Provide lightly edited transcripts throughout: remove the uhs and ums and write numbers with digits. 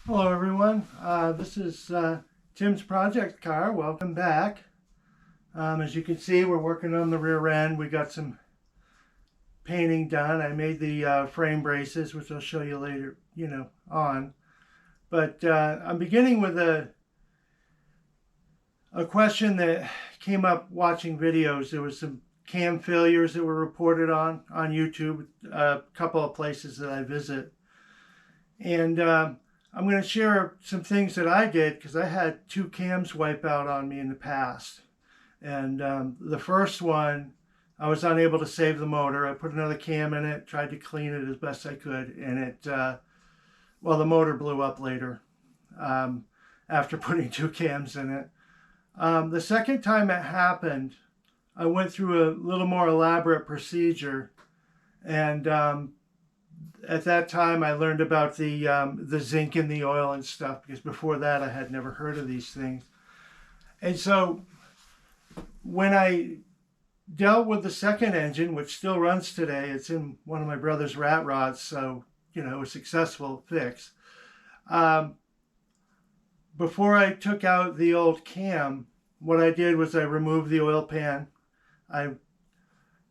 Hello everyone, this is Tim's project car. Welcome back. As you can see, we're working on the rear end. We got some painting done. I made the frame braces, which I'll show you later, on. But I'm beginning with a question that came up watching videos. There was some cam failures that were reported on YouTube, a couple of places that I visit. And I'm going to share some things that I did because I had two cams wipe out on me in the past. And the first one, I was unable to save the motor. I put another cam in it, tried to clean it as best I could, and the motor blew up later after putting two cams in it. The second time it happened, I went through a little more elaborate procedure, and at that time I learned about the zinc in the oil and stuff, because before that I had never heard of these things. And so when I dealt with the second engine, which still runs today, it's in one of my brother's rat rods, so a successful fix. Before I took out the old cam, what I did was I removed the oil pan. I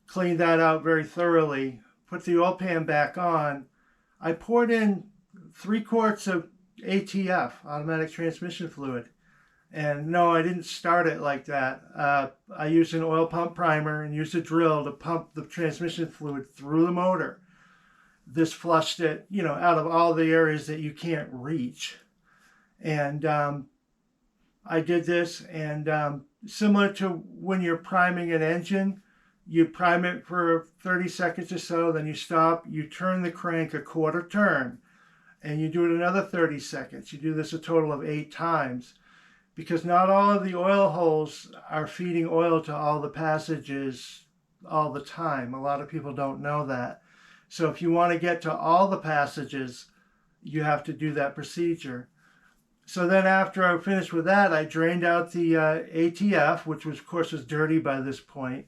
cleaned that out very thoroughly, put the oil pan back on. I poured in 3 quarts of ATF, automatic transmission fluid. And no, I didn't start it like that. I used an oil pump primer and used a drill to pump the transmission fluid through the motor. This flushed it, out of all the areas that you can't reach. And I did this, and similar to when you're priming an engine, you prime it for 30 seconds or so, then you stop, you turn the crank a quarter turn, and you do it another 30 seconds. You do this a total of 8 times, because not all of the oil holes are feeding oil to all the passages all the time. A lot of people don't know that. So if you want to get to all the passages, you have to do that procedure. So then after I finished with that, I drained out the ATF, which was, of course, was dirty by this point.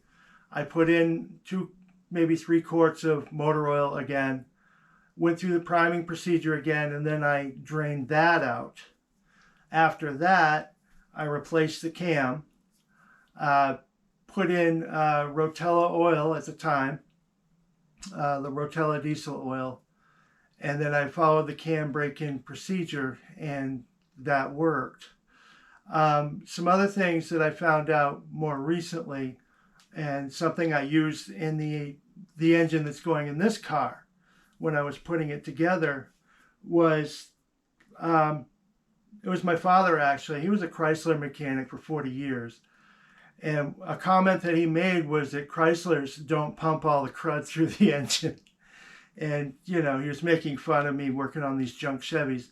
I put in 2, maybe 3 quarts of motor oil again, went through the priming procedure again, and then I drained that out. After that, I replaced the cam, put in Rotella oil at the time, the Rotella diesel oil, and then I followed the cam break-in procedure, and that worked. Some other things that I found out more recently, and something I used in the engine that's going in this car when I was putting it together, was it was my father, actually. He was a Chrysler mechanic for 40 years. And a comment that he made was that Chryslers don't pump all the crud through the engine. And, he was making fun of me working on these junk Chevys.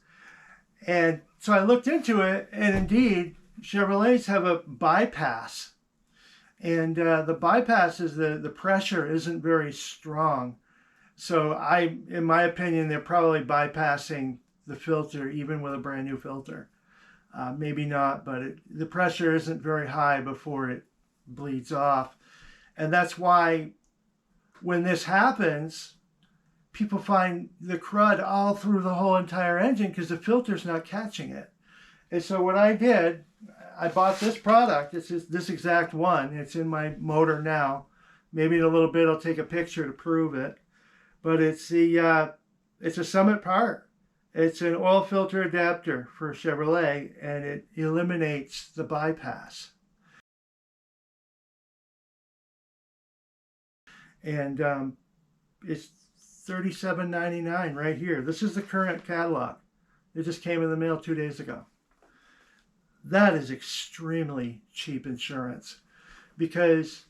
And so I looked into it, and indeed, Chevrolets have a bypass. And the bypass is the pressure isn't very strong. So in my opinion, they're probably bypassing the filter, even with a brand new filter. Maybe not, but the pressure isn't very high before it bleeds off. And that's why when this happens, people find the crud all through the whole entire engine because the filter's not catching it. And so what I did, I bought this product. It's this exact one. It's in my motor now. Maybe in a little bit I'll take a picture to prove it. But it's a Summit part. It's an oil filter adapter for Chevrolet, and it eliminates the bypass. And it's $37.99 right here. This is the current catalog. It just came in the mail 2 days ago. That is extremely cheap insurance, because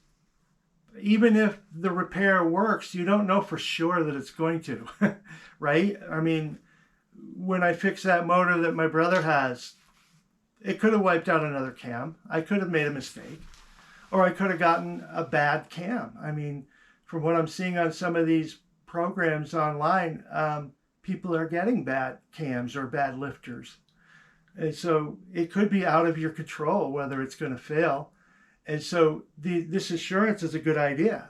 even if the repair works, you don't know for sure that it's going to, right? I mean, when I fixed that motor that my brother has, it could have wiped out another cam. I could have made a mistake, or I could have gotten a bad cam. I mean, from what I'm seeing on some of these programs online, people are getting bad cams or bad lifters. And so it could be out of your control whether it's going to fail. And so this assurance is a good idea.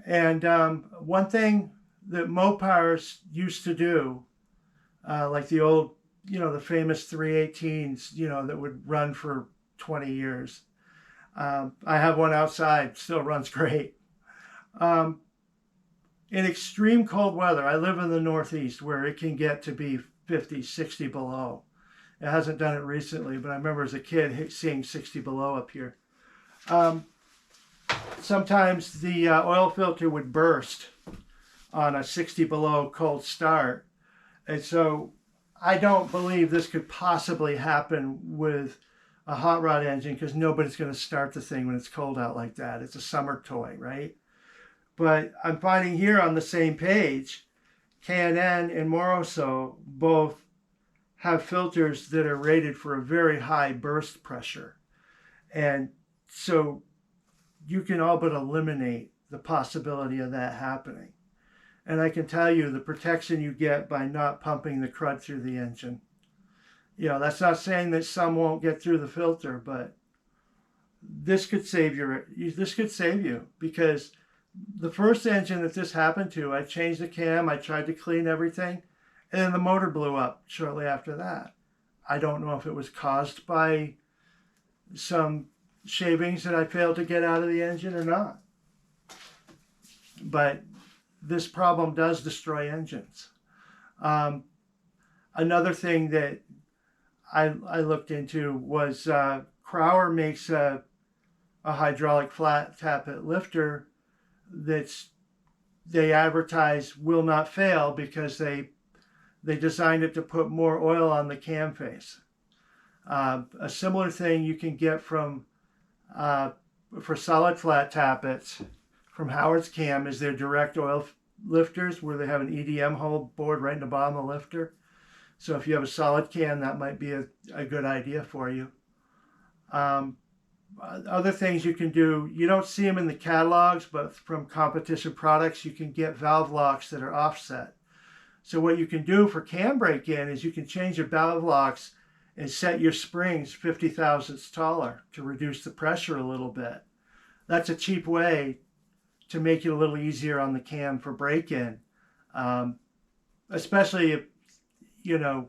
And one thing that Mopars used to do, like the old the famous 318s, that would run for 20 years. I have one outside, still runs great. Um, in extreme cold weather, I live in the Northeast where it can get to be 50, 60 below. It hasn't done it recently, but I remember as a kid seeing 60 below up here. Sometimes the oil filter would burst on a 60 below cold start. And so I don't believe this could possibly happen with a hot rod engine because nobody's going to start the thing when it's cold out like that. It's a summer toy, right? But I'm finding here on the same page, K&N and Moroso both have filters that are rated for a very high burst pressure. And so you can all but eliminate the possibility of that happening. And I can tell you the protection you get by not pumping the crud through the engine. That's not saying that some won't get through the filter, but this could save you because the first engine that this happened to, I changed the cam, I tried to clean everything, and then the motor blew up shortly after that. I don't know if it was caused by some shavings that I failed to get out of the engine or not. But this problem does destroy engines. Another thing that I looked into was Crowder makes a hydraulic flat tappet lifter they advertise will not fail because they designed it to put more oil on the cam face. A similar thing you can get from for solid flat tappets from Howard's Cam is their direct oil lifters where they have an EDM hole board right in the bottom of the lifter. So if you have a solid cam, that might be a good idea for you. Other things you can do, you don't see them in the catalogs, but from competition products, you can get valve locks that are offset. So what you can do for cam break-in is you can change your valve locks and set your springs 50 thousandths taller to reduce the pressure a little bit. That's a cheap way to make it a little easier on the cam for break-in, especially if, you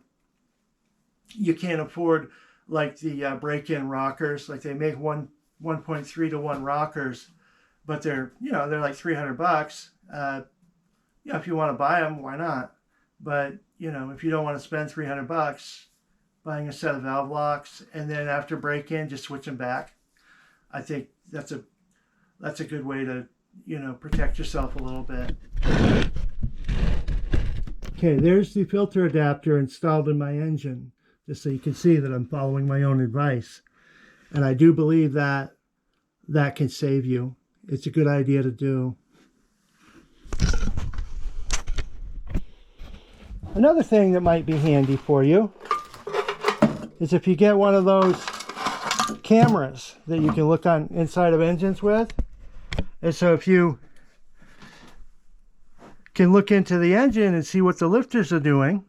can't afford like the break-in rockers. Like they make 1.3 to 1 rockers, but they're like $300. If you want to buy them, why not? But if you don't want to spend $300 buying a set of valve locks and then after break-in just switch them back, I think that's a good way to protect yourself a little bit. Okay, there's the filter adapter installed in my engine, just so you can see that I'm following my own advice. And I do believe that can save you. It's a good idea to do. Another thing that might be handy for you is if you get one of those cameras that you can look on inside of engines with. And so if you can look into the engine and see what the lifters are doing,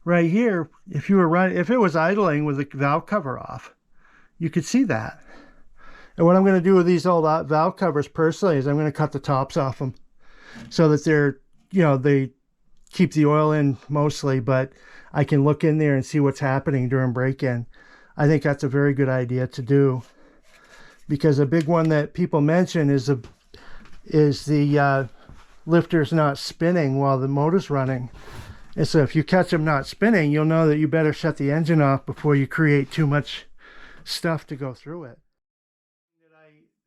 right here, if it was idling with the valve cover off, you could see that. And what I'm going to do with these old valve covers personally is I'm going to cut the tops off them so that they keep the oil in mostly, but I can look in there and see what's happening during break-in. I think that's a very good idea to do, because a big one that people mention is the lifter's not spinning while the motor's running. And so if you catch them not spinning, you'll know that you better shut the engine off before you create too much stuff to go through it.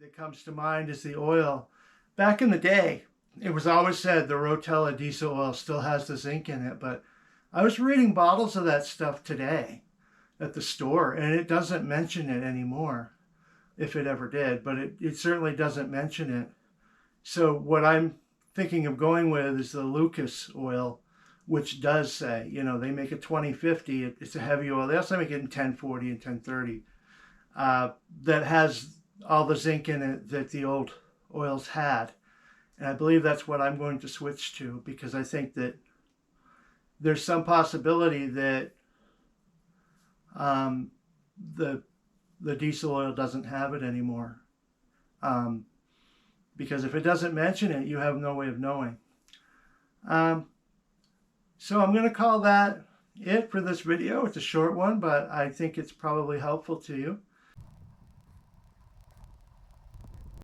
That comes to mind is the oil. Back in the day, it was always said the Rotella diesel oil still has the zinc in it, but I was reading bottles of that stuff today at the store, and it doesn't mention it anymore, if it ever did, but it certainly doesn't mention it. So what I'm thinking of going with is the Lucas oil, which does say, they make a 2050, it's a heavy oil. They also make it in 1040 and 1030 that has all the zinc in it that the old oils had. And I believe that's what I'm going to switch to, because I think that there's some possibility that the diesel oil doesn't have it anymore. Because if it doesn't mention it, you have no way of knowing. So I'm going to call that it for this video. It's a short one, but I think it's probably helpful to you.